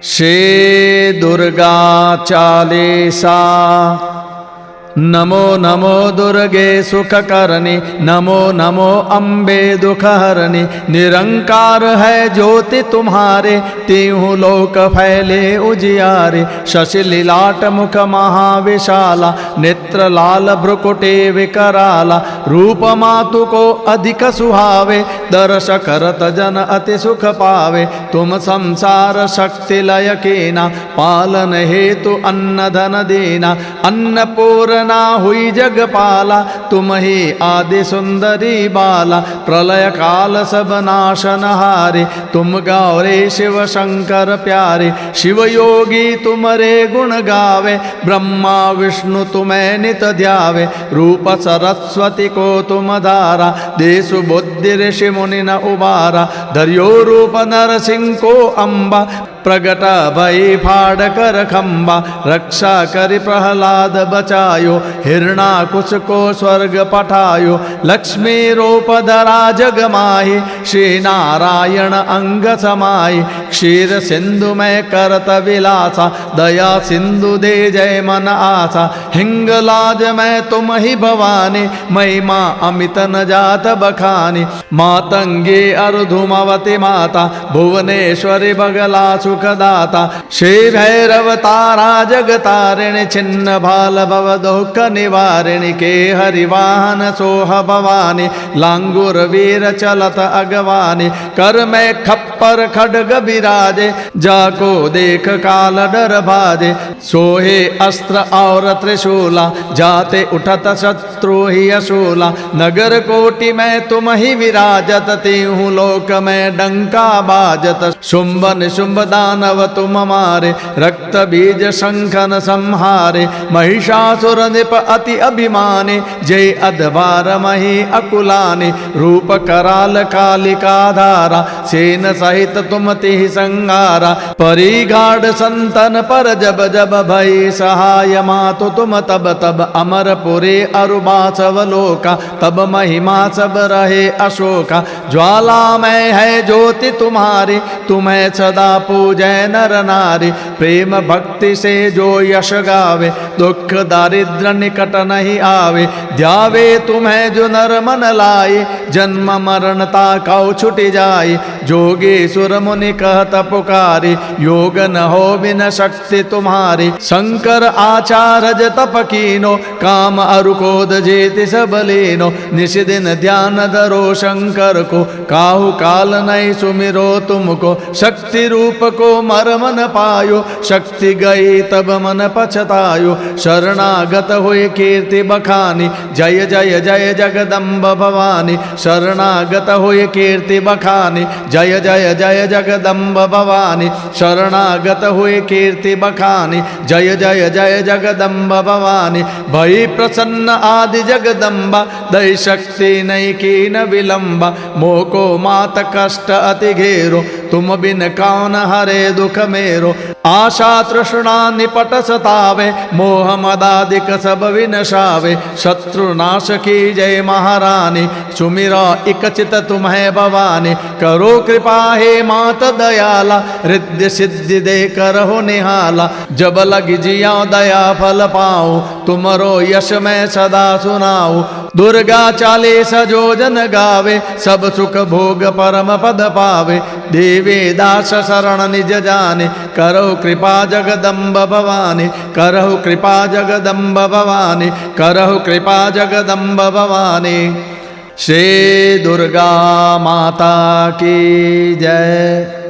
श्री दुर्गा चालीसा। नमो नमो दुर्गे सुखकरणी, नमो नमो अम्बे दुखहरणी। निरंकार है ज्योति तुम्हारे, तीहू लोक फैले उजियारे। शशि लीलाट मुख महाविशाला, नेत्र लाल भ्रुकुटे विकराला। रूप मातु को अधिक सुहावे, दर्श करत जन अति सुख पावे। तुम संसार शक्ति लय कीना, पालन हेतु अन्न धन दीना। अन्नपूर्ण ना हुई जगपाला, तुम ही आदि सुंदरी बाला। प्रलय काल सब नाशन हारे, तुम गौरे शिव शंकर प्यारे। शिव योगी तुमरे गुण गावे, ब्रह्मा विष्णु तुम्हें नित ध्यावे। रूप सरस्वती को तुम धारा, देसु बुद्धि ऋषि मुनि न उबारा। धर्यो रूप नरसिंह को अम्बा, प्रगट भई फाड़ कर खम्बा। रक्षा करि प्रहलाद बचायो, हिरणाकुश को स्वर्ग पठायो। लक्ष्मी रूप धरा जग माहि, श्री नारायण अंग समाहि। क्षीर सिंधु में करत विलासा, दया सिंधु दे जय मन आसा। हिंगलाज में तुम ही भवानी, महिमा अमित न जात बखानी। मातंगी अर्धुमवती माता, भुवनेश्वरी बगला सुखदाता। श्री भैरव तारा जगतारिणी, छिन्न भाल भव दुख निवारिणी। के हरिवाहन सोह भवानी, लांगुर वीर चलत अगवानी। कर में खप्पर खड्ग बिराजे, जाको देख काल डर भाजे। सोहे अस्त्र और त्रिशूला, जाते उठत शत्रु ही असूला। नगर कोटि में तुम ही विराजत, तीहू लोक में डंका बाजत। शुंभ निशुंभ दानव तुम मारे, रक्त बीज शंखन संहारे। महिषासुर निप अति अभिमानी, जय अधवार मही अकुलानी। रूप कराल कालिका धारा, सेन सहित तुम तिहि संहारा। परिगाढ़ संतन पर जब जब भई सहाय, मातु तुम तब तब अमरपुरे अरुबासव लोका। तब महिमा सब रहे अशोका, ज्वाला में है ज्योति तुम्हारी। तुम्हें सदा पूजै नर नारी, प्रेम भक्ति से जो यश गावे। दुख दारिद्र निकट नहीं आवे, ध्यावे तुम्हें जो नर मन लाए। जन्म मरणता कौ छुट जाए, जोगे सुर मुनि कहत पुकारी। योग न हो बिन शक्ति तुम्हारी, शंकर आचारज तप कीनो। काम अरु क्रोध जेति सब लीनो, निश दिन ध्यान धरो शंकर को। काहू काल नहीं सुमिरो तुमको, शक्ति रूप को मर्म न पायो। शक्ति गई तब मन पछतायो, शरणागत हुए कीर्ति बखानी। जय जय जय जगदम्ब भवानी, शरणागत हुए कीर्ति बखानी। जय जय जय जगदम्ब भवानी, शरणागत हुए कीर्ति बखानी। जय जय जय जगदम्ब भवानी, भई प्रसन्न आदि जगदम्बा। दई शक्ति नहीं कीन विलंबा, मोको मात कष्ट अति घेरो। तुम बिन कौन हरे दुख मेरो। आशा तृष्णा निपट सतावे, मोह मदादिक सब विनशावे। शत्रु नाश की जय महारानी, सुमिरा इक चित तुम्हें भवानी। करो कृपा हे मात दयाला, रिद्धि सिद्धि दे करहो निहाला। जब लग जिया दया फल पाऊं, तुमरो यश में सदा सुनाऊं। दुर्गा चालीसा जो जन गावे, सब सुख भोग परम पद पावे। देवी दास शरण निज जाने, करहु कृपा जगदम्ब भवानी। करहु कृपा जगदम्ब भवानी, करहु कृपा जगदम्ब भवानी। श्री दुर्गा माता की जय।